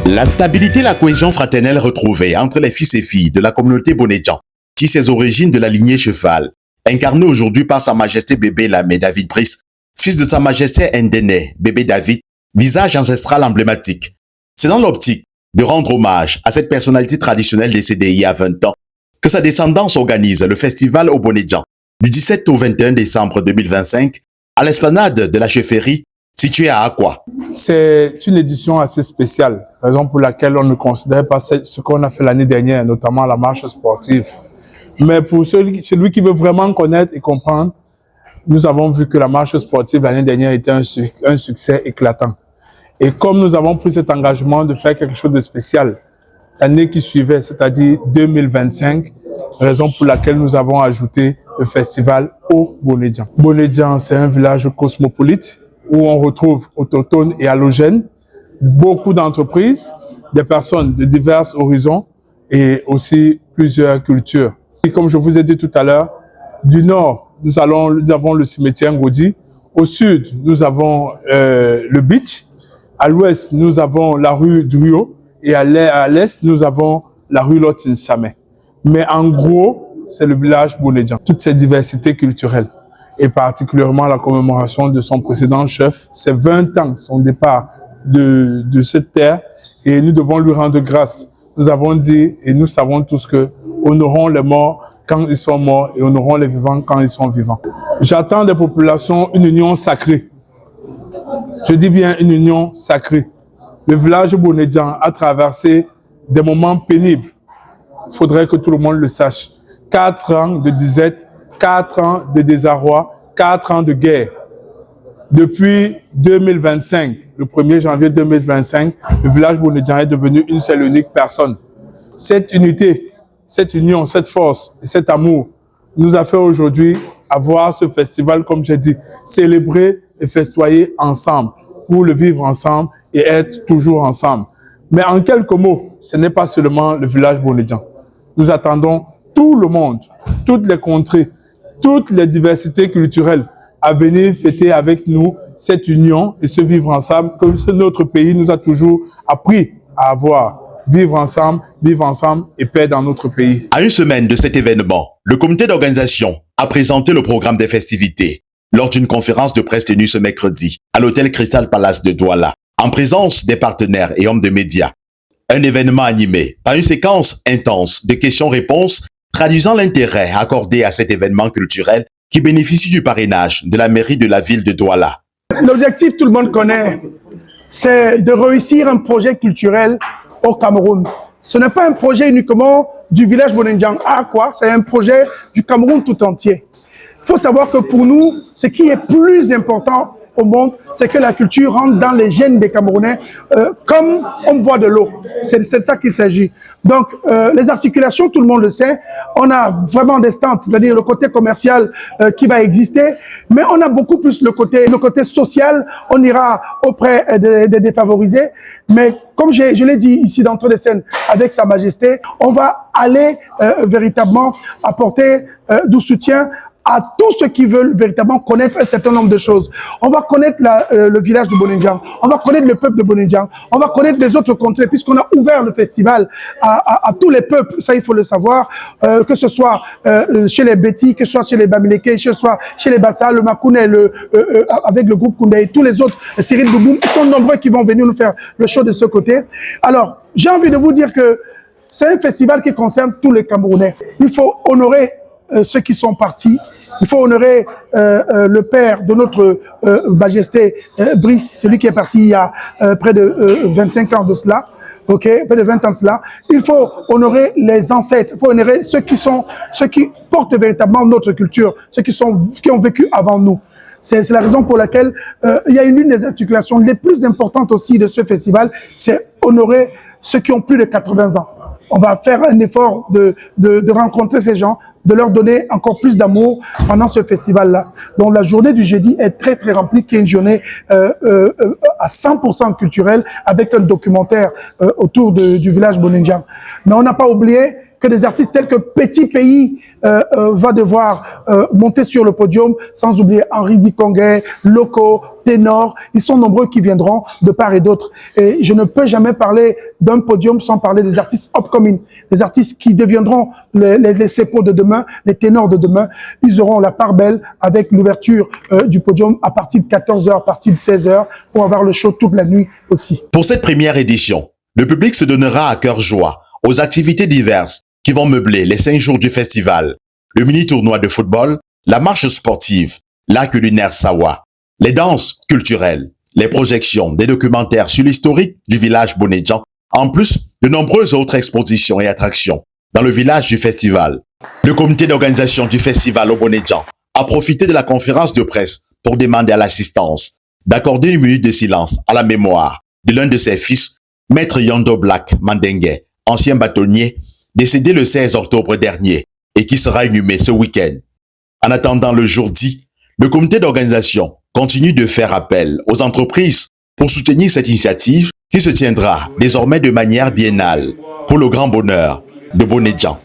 La stabilité et la cohésion fraternelle retrouvée entre les fils et filles de la communauté Bonedjan, qui ses origines de la lignée cheval, incarnée aujourd'hui par Sa Majesté Bébé Lamé David Brice, fils de Sa Majesté Ndene Bébé David, visage ancestral emblématique. C'est dans l'optique de rendre hommage à cette personnalité traditionnelle décédée il y a 20 ans que sa descendance organise le festival au Bonedjan du 17 au 21 décembre 2025 à l'esplanade de la chefferie située à Akwa. C'est une édition assez spéciale, raison pour laquelle on ne considère pas ce qu'on a fait l'année dernière, notamment la marche sportive. Mais pour celui qui veut vraiment connaître et comprendre, nous avons vu que la marche sportive l'année dernière était un succès éclatant. Et comme nous avons pris cet engagement de faire quelque chose de spécial l'année qui suivait, c'est-à-dire 2025, raison pour laquelle nous avons ajouté le festival au Bonedjan. Bonedjan, c'est un village cosmopolite où on retrouve autochtones et allogènes, beaucoup d'entreprises, des personnes de divers horizons et aussi plusieurs cultures. Et comme je vous ai dit tout à l'heure, du nord, nous avons le cimetière Ngodi. Au sud, nous avons le beach. À l'ouest, nous avons la rue du Rio. Et à l'est, nous avons la rue Lotin-Samé. Mais en gros, c'est le village Bonedjan. Toutes ces diversités culturelles, et particulièrement la commémoration de son précédent chef, c'est 20 ans, son départ de cette terre, et nous devons lui rendre grâce. Nous avons dit, et nous savons tous que honorons les morts quand ils sont morts et honorons les vivants quand ils sont vivants. J'attends des populations une union sacrée. Je dis bien une union sacrée. Le village Bonedjan a traversé des moments pénibles. Il faudrait que tout le monde le sache. 4 ans de disette, 4 ans de désarroi, 4 ans de guerre. Depuis 2025, le 1er janvier 2025, le village Bonedjan est devenu une seule et unique personne. Cette unité, cette union, cette force et cet amour nous a fait aujourd'hui avoir ce festival, comme j'ai dit, célébrer et festoyer ensemble, pour le vivre ensemble et être toujours ensemble. Mais en quelques mots, ce n'est pas seulement le village Bonedjan. Nous attendons tout le monde, toutes les contrées, toutes les diversités culturelles à venir fêter avec nous cette union et se vivre ensemble que notre pays nous a toujours appris à avoir. Vivre ensemble et paix dans notre pays. À une semaine de cet événement, le comité d'organisation a présenté le programme des festivités lors d'une conférence de presse tenue ce mercredi à l'hôtel Crystal Palace de Douala, en présence des partenaires et hommes de médias. Un événement animé par une séquence intense de questions-réponses traduisant l'intérêt accordé à cet événement culturel qui bénéficie du parrainage de la mairie de la ville de Douala. L'objectif, tout le monde connaît, c'est de réussir un projet culturel au Cameroun. Ce n'est pas un projet uniquement du village Bonedjan à Akwa, c'est un projet du Cameroun tout entier. Il faut savoir que pour nous, ce qui est plus important au monde, c'est que la culture rentre dans les gènes des Camerounais comme on boit de l'eau. C'est de ça qu'il s'agit. Donc, les articulations, tout le monde le sait, on a vraiment des stands, c'est-à-dire le côté commercial qui va exister, mais on a beaucoup plus le côté social, on ira auprès des défavorisés, mais comme je l'ai dit ici d'entrée de scène avec Sa Majesté, on va aller véritablement apporter du soutien à tous ceux qui veulent véritablement connaître un certain nombre de choses. On va connaître le village de Bonedjan, on va connaître le peuple de Bonedjan, on va connaître les autres contrées, puisqu'on a ouvert le festival à tous les peuples, ça il faut le savoir, que ce soit chez les Béti, que ce soit chez les Bamileke, que ce soit chez les Bassa, le Makoune, avec le groupe Koundé, tous les autres, Cyril Bouboum, ils sont nombreux qui vont venir nous faire le show de ce côté. Alors, j'ai envie de vous dire que c'est un festival qui concerne tous les Camerounais. Il faut honorer ceux qui sont partis. Il faut honorer le père de notre Majesté Brice, celui qui est parti il y a près de 25 ans de cela. Ok, près de 20 ans de cela. Il faut honorer les ancêtres, il faut honorer ceux qui portent véritablement notre culture, ceux qui ont vécu avant nous. C'est la raison pour laquelle il y a une des articulations les plus importantes aussi de ce festival, c'est honorer ceux qui ont plus de 80 ans. On va faire un effort de rencontrer ces gens, de leur donner encore plus d'amour pendant ce festival-là. Donc la journée du jeudi est très très remplie, qui est une journée à 100% culturelle, avec un documentaire autour du village Bonedjan. Mais on n'a pas oublié que des artistes tels que Petit Pays va devoir monter sur le podium, sans oublier Henri Dikongué, Loco, Ténor. Ils sont nombreux qui viendront de part et d'autre. Et je ne peux jamais parler d'un podium sans parler des artistes upcoming, des artistes qui deviendront les Seppo de demain, les ténors de demain. Ils auront la part belle avec l'ouverture du podium à partir de 14h, à partir de 16h, pour avoir le show toute la nuit aussi. Pour cette première édition, le public se donnera à cœur joie aux activités diverses qui vont meubler les 5 jours du festival. Le mini-tournoi de football, la marche sportive, l'art culinaire Sawa, les danses culturelles, les projections, des documentaires sur l'historique du village Bonedjan, en plus de nombreuses autres expositions et attractions dans le village du festival. Le comité d'organisation du festival au Bonedjan a profité de la conférence de presse pour demander à l'assistance d'accorder une minute de silence à la mémoire de l'un de ses fils, Maître Yondo Black Mandengue, ancien bâtonnier, décédé le 16 octobre dernier et qui sera inhumé ce week-end. En attendant le jour dit, le comité d'organisation continue de faire appel aux entreprises pour soutenir cette initiative qui se tiendra désormais de manière biennale pour le grand bonheur de Bonedjan.